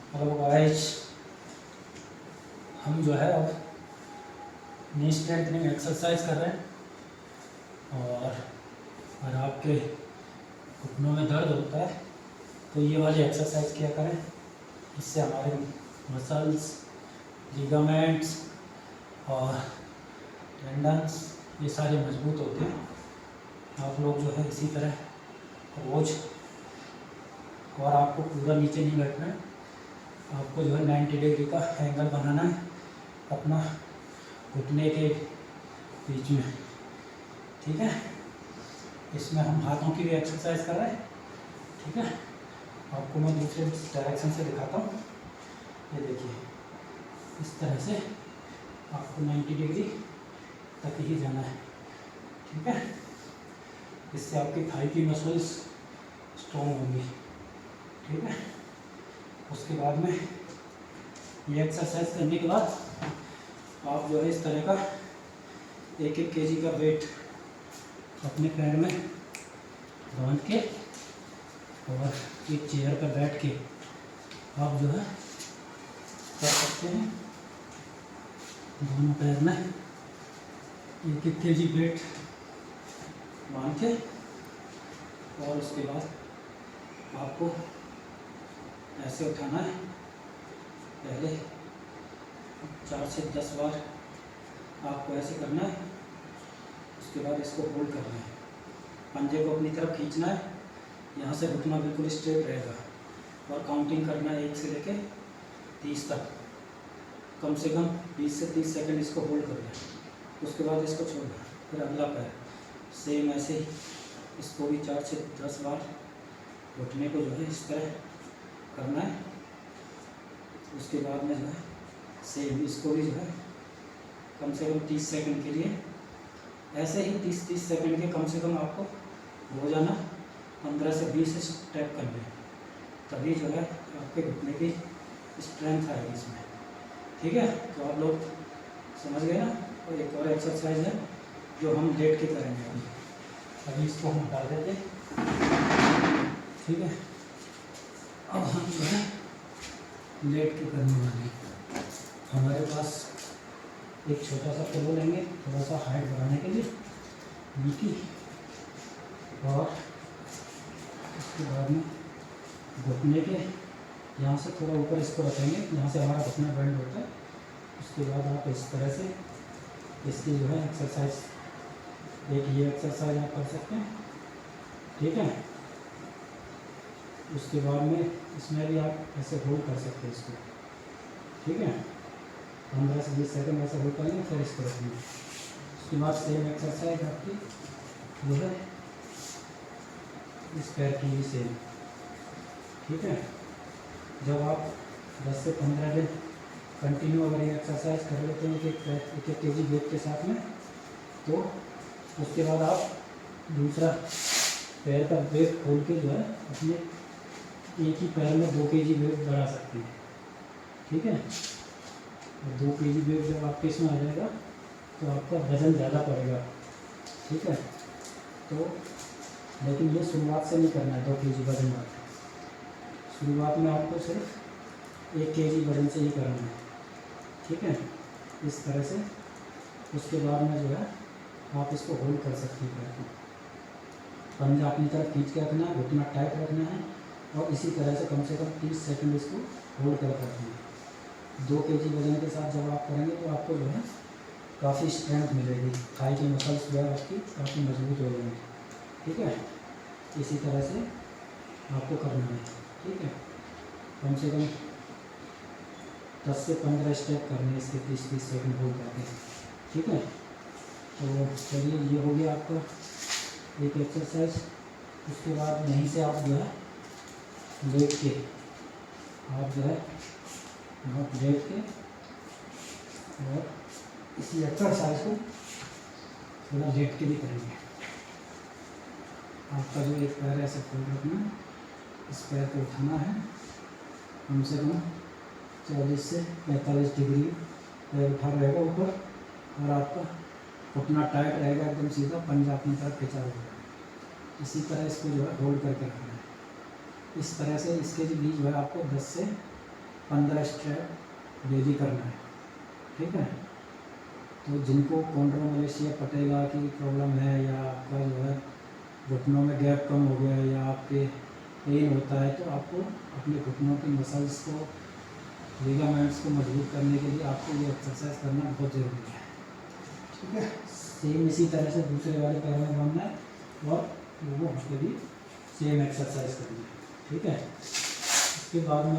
Hello guys, हम जो है अब नी स्ट्रेंथनिंग एक्सरसाइज कर रहे हैं। और अगर आपके घुटनों में दर्द होता है तो ये वाली एक्सरसाइज किया करें। इससे हमारे मसल्स, लिगामेंट्स और टेंडन्स ये सारे मजबूत होते हैं। आप लोग जो है इसी तरह रोज़, और आपको पूरा नीचे नहीं बैठना है, आपको जो है 90 डिग्री का एंगल बनाना है अपना घुटने के बीच में, ठीक है। इसमें हम हाथों की भी एक्सरसाइज कर रहे हैं, ठीक है। आपको मैं दूसरे डायरेक्शन से दिखाता हूँ। ये देखिए, इस तरह से आपको 90 डिग्री तक ही जाना है, ठीक है। इससे आपकी थाई की मसल्स स्ट्रॉन्ग होंगी, ठीक है। उसके बाद में ये एक्सरसाइज करने के बाद आप जो है इस तरह का 1-1 केजी का वेट अपने पैर में बांध के और एक चेयर पर बैठ के आप जो है कर सकते हैं। दोनों पैर में 1-1 केजी वेट बांध के, और उसके बाद आपको ऐसे उठाना है। पहले 4 से 10 बार आपको ऐसे करना है। उसके बाद इसको होल्ड करना है, पंजे को अपनी तरफ खींचना है। यहाँ से घुटना बिल्कुल स्ट्रेट रहेगा और काउंटिंग करना है 1 से लेके 30 तक। कम से कम 20 से 30 सेकंड इसको होल्ड करना है। उसके बाद इसको छोड़ना। फिर अगला पैर सेम ऐसे ही, इसको भी 4 से 10 बार घुटने को जो है इस तरह करना है। उसके बाद में जो है सेम इसको भी जो है कम से कम 30 सेकंड के लिए ऐसे ही 30-30 सेकंड के कम से कम आपको रोजाना 15 से 20 स्टेप करने हैं। तभी जो है आपके घुटने की स्ट्रेंथ आएगी इसमें, ठीक है। तो आप लोग समझ गए ना। और एक और एक्सरसाइज है जो हम लेट के करेंगे अभी इसको हम हटा देते हैं, ठीक है। अब हम जो है लेट के करने वाले हैं। हमारे पास एक छोटा सा पिलो लेंगे, थोड़ा सा हाइट बढ़ाने के लिए नीचे, और उसके बाद में घुटने के यहाँ से थोड़ा ऊपर इसको रखेंगे, यहाँ से हमारा घुटना बेंड होता है। उसके बाद आप इस तरह से इसकी जो है एक्सरसाइज, एक ये एक्सरसाइज आप कर सकते हैं, ठीक है। उसके बाद में इसमें भी आप ऐसे होल्ड कर सकते हैं इसको, ठीक है। 15 से 20 सेकंड ऐसे होल्ड करेंगे, फिर इसको रखेंगे। उसके बाद सेम एक्सरसाइज आपकी जो है इस पैर की भी सेम, ठीक है। जब आप 10 से 15 दिन कंटिन्यू अगर ये एक्सरसाइज कर लेते हैं 1-1 केजी वेट के साथ में, तो उसके बाद आप दूसरा पैर का वेट खोल के जो है अपने एक ही पैर में 2 केजी वेट बढ़ा सकते हैं, ठीक है। और 2 केजी वेट जब आपके इसमें आ जाएगा तो आपका वज़न ज़्यादा पड़ेगा, ठीक है। तो लेकिन ये शुरुआत से नहीं करना है 2 केजी वज़न वाला। शुरुआत में आपको सिर्फ 1 केजी वज़न से ही करना है, ठीक है, इस तरह से। उसके बाद में जो है आप इसको होल्ड कर सकते हैं पैर को। पंजा अपनी तरफ खींच के रखना है, घुटना टाइट रखना है, और इसी तरह से कम 30 सेकंड इसको होल्ड कर रखना है। 2 केजी वजन के साथ जब आप करेंगे तो आपको जो है काफ़ी स्ट्रेंथ मिलेगी, थाई की मसल्स जो है आपकी काफ़ी मजबूत हो जाएंगी, ठीक है। इसी तरह से आपको करना है, ठीक है। कम से कम 10 से 15 स्टेप करने हैं इसके 30-30 सेकंड होल्ड करके, ठीक है। तो चलिए, ये हो गया आपका एक एक्सरसाइज। उसके बाद यहीं से आप जो है लेट के, आप जो है बहुत लेट के और इसी एक्सरसाइज को थोड़ा लेट के भी करेंगे। आपका जो एक पैर ऐसे खोल रखना है, इस पैर को उठाना है, कम से कम 40 से 45 डिग्री पैर उठा रहेगा ऊपर, और आपका घुटना टाइट रहेगा एकदम सीधा, पंजा अपनी तरफ खिंचा होगा। इसी तरह इसको जो है होल्ड करके रखना है। इस तरह से इसके बीच जो है आपको 10 से 15 स्टेप डेली करना है, ठीक है। तो जिनको कॉन्ड्रोमलेशिया पटेला की प्रॉब्लम है, या आपका जो है घुटनों में गैप कम हो गया है, या आपके पेन होता है, तो आपको अपने घुटनों की मसल्स को, लिगामेंट्स को मजबूत करने के लिए आपको ये एक्सरसाइज करना बहुत ज़रूरी है, ठीक है। सेम इसी तरह से दूसरे वाले पैर में बांधना है और वो वहाँ पे भी सेम एक्सरसाइज करनी है, ठीक है। इसके बाद में